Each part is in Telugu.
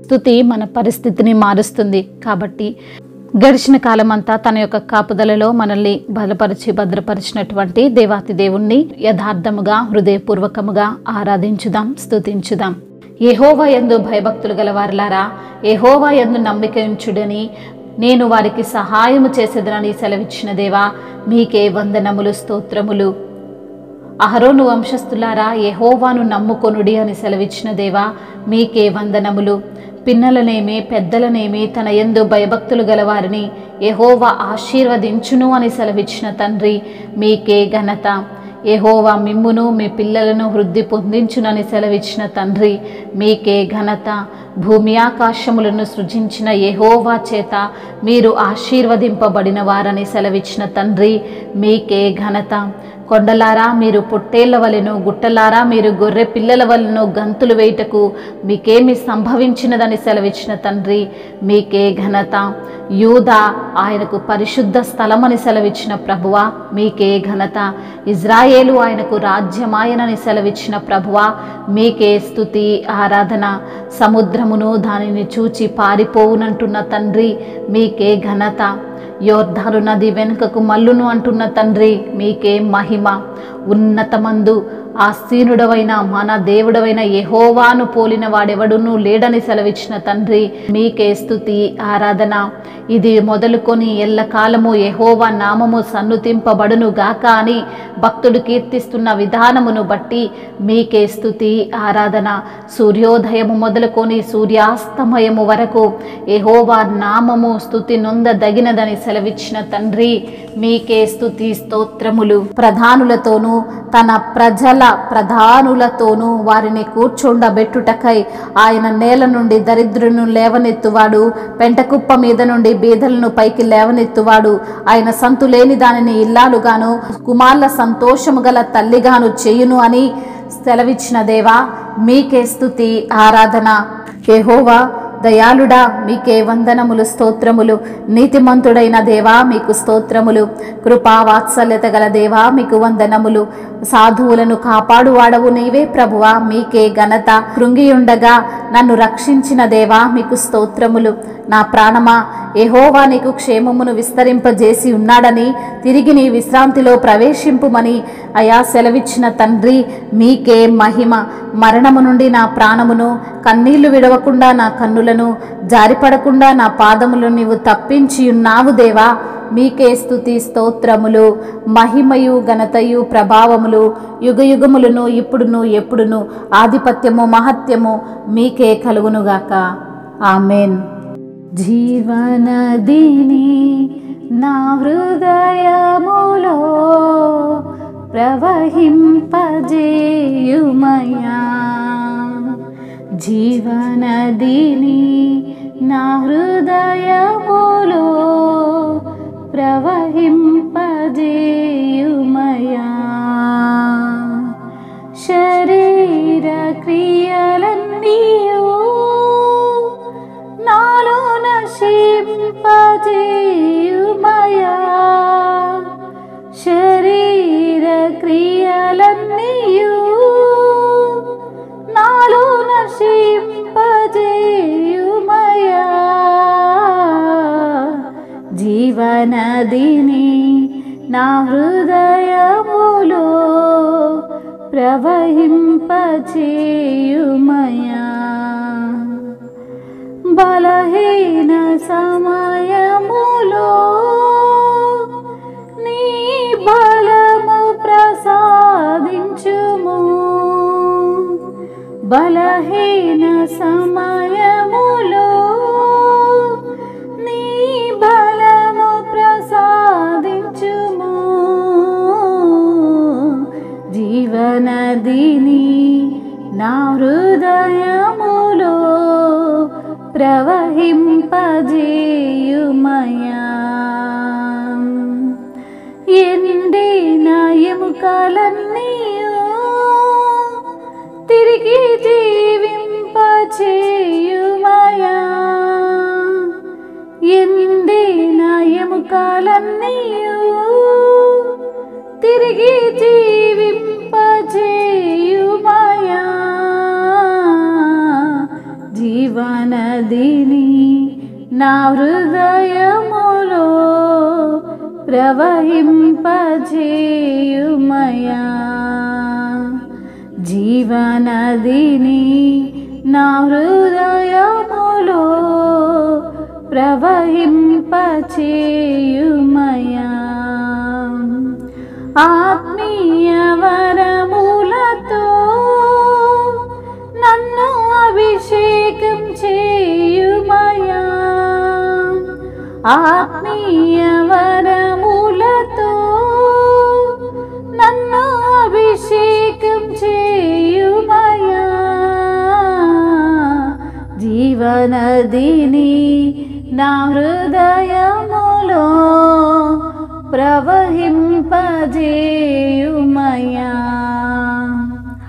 స్తుతి మన పరిస్థితిని మారుస్తుంది. కాబట్టి గడిచిన కాలమంతా తన యొక్క కాపుదలలో మనల్ని బలపరిచి భద్రపరిచినటువంటి దేవాతి దేవుణ్ణి యథార్థముగా హృదయపూర్వకముగా ఆరాధించుదాం, స్తుతించుదాం. యెహోవా యందు భయభక్తులు గలవారులారా, యెహోవా యందు నమ్మిక ఉంచుడని నేను వారికి సహాయము చేసేదనని సెలవిచ్చిన దేవా, మీకే వందనములు, స్తోత్రములు. అహరోను వంశస్థులారా, యెహోవాను నమ్ముకొనుడి అని సెలవిచ్చిన దేవా, మీకే వందనములు. పిన్నలనేమి పెద్దలనేమి తన యందు భయభక్తులు గలవారిని యెహోవా ఆశీర్వదించును అని సెలవిచ్చిన తండ్రి, మీకే ఘనత. యెహోవా మిమ్మును మీ పిల్లలను వృద్ధి పొందించునని సెలవిచ్చిన తండ్రి, మీకే ఘనత. భూమి ఆకాశములను సృజించిన యెహోవా చేత మీరు ఆశీర్వదింపబడిన వారని సెలవిచ్చిన తండ్రి, మీకే ఘనత. కొండలారా మీరు పొట్టేళ్ల వలెను, గుట్టలారా మీరు గొర్రె పిల్లల వలెను గంతులు వేయుటకు మీకేమి సంభవించినదని సెలవిచ్చిన తండ్రి, మీకే ఘనత. యూదా ఆయనకు పరిశుద్ధ స్థలమని సెలవిచ్చిన ప్రభువా, మీకే ఘనత. ఇజ్రాయేలు ఆయనకు రాజ్యమాయనని సెలవిచ్చిన ప్రభువా, మీకే స్తుతి ఆరాధన. సముద్రమును దానిని చూచి పారిపోవునంటున్న తండ్రి, మీకే ఘనత. యోర్దాను నది వెనుకకు మల్లును అంటున్న తండ్రి, మీకే మహిమ. ఉన్నతమందు ఆసీనుడవైన మన దేవుడవైన యెహోవాను పోలిన వాడెవడునూ లేడని సెలవిచ్చిన తండ్రి, మీకే స్తుతి ఆరాధన. ఇది మొదలుకొని ఎల్లకాలము యెహోవా నామము సన్నుతింపబడును గాక అని భక్తుడు కీర్తిస్తున్న విధానమును బట్టి మీకే స్తుతి ఆరాధన. సూర్యోదయము మొదలుకొని సూర్యాస్తమయము వరకు యెహోవా నామము స్తుతి నొందదగినదని సెలవిచ్చిన తండ్రి, మీకే స్తుతి స్తోత్రములు. ప్రధానులతోనూ తన ప్రజల ప్రధానులతోనూ వారిని కూర్చుండబెట్టుటకై ఆయన నేల నుండి దరిద్రులను లేవనెత్తువాడు, పెంటకుప్ప మీద నుండి బీదలను పైకి లేవనెత్తువాడు. ఆయన సంతులేని దానిని ఇల్లాలుగాను, కుమార్ల సంతోషము గల తల్లిగాను చేయును అని సెలవిచ్చిన దేవా, మీకే స్తుతి ఆరాధన. యెహోవా దయాళుడా, మీకే వందనములు, స్తోత్రములు. నీతిమంతుడైన దేవా, మీకు స్తోత్రములు. కృపా వాత్సల్యత గల దేవా, మీకు వందనములు. సాధువులను కాపాడువాడవు నీవే ప్రభువా, మీకే ఘనత. కృంగియుండగా నన్ను రక్షించిన దేవా, మీకు స్తోత్రములు. నా ప్రాణమా, యెహోవా నీకు క్షేమమును విస్తరింపజేసి ఉన్నాడని తిరిగి నీ విశ్రాంతిలో ప్రవేశింపుమని అయా సెలవిచ్చిన తండ్రి, మీకే మహిమ. మరణము నుండి నా ప్రాణమును, కన్నీళ్లు విడవకుండా నా కన్నులను, జారిపడకుండా నా పాదములను నీవు తప్పించి ఉన్నావు దేవా, మీకే స్తుతి స్తోత్రములు. మహిమయు ఘనతయు ప్రభావములు యుగయుగములను ఇప్పుడును ఎప్పుడును ఆధిపత్యము మహత్యము మీకే కలుగునుగాక. ఆమేన్. జీవనదిని నా హృదయములో ప్రవహింపజేయుమయా, జీవనదిని నా హృదయములో ప్రవహింపజేయుమయా. శరీర క్రియలన్నీయు నాలో నశింపజేయుమయా, శరీర క్రియలన్నీయు నాలో నశింపజేయుమయా. జీవనదిని నా హృదయములో ప్రవహింపజేయుమయా. బలహీన సమయములో నీ బలము ప్రసాదించుము, బలహీన సమయములో నీ బలము ప్రసాదించుము. జీవనదిని నా హృదయములో ప్రవహింపజేయుమయా. ఎండిన ఎముకలన్నీయు తిరిగి జీవింపజేయుమయా, ఎండిన ఎముకలన్నీయు తిరిగి జీవింపజేయుమయా. జీవనదిని జీవనదిని నా హృదయములో ప్రవహింపజేయుమయా. జీవనదిని నా హృదయములో ప్రవహింపచేయుమయా. ఆత్మీయ వరములతో నన్ను అభిషేకం చేయుమయా. ఆత్మీయ వరములతో నన్ను అభిషేకం చేయుమయా. జీవనదిని నా హృదయములో ప్రవహింపజేయుమయా.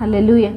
హల్లెలూయా.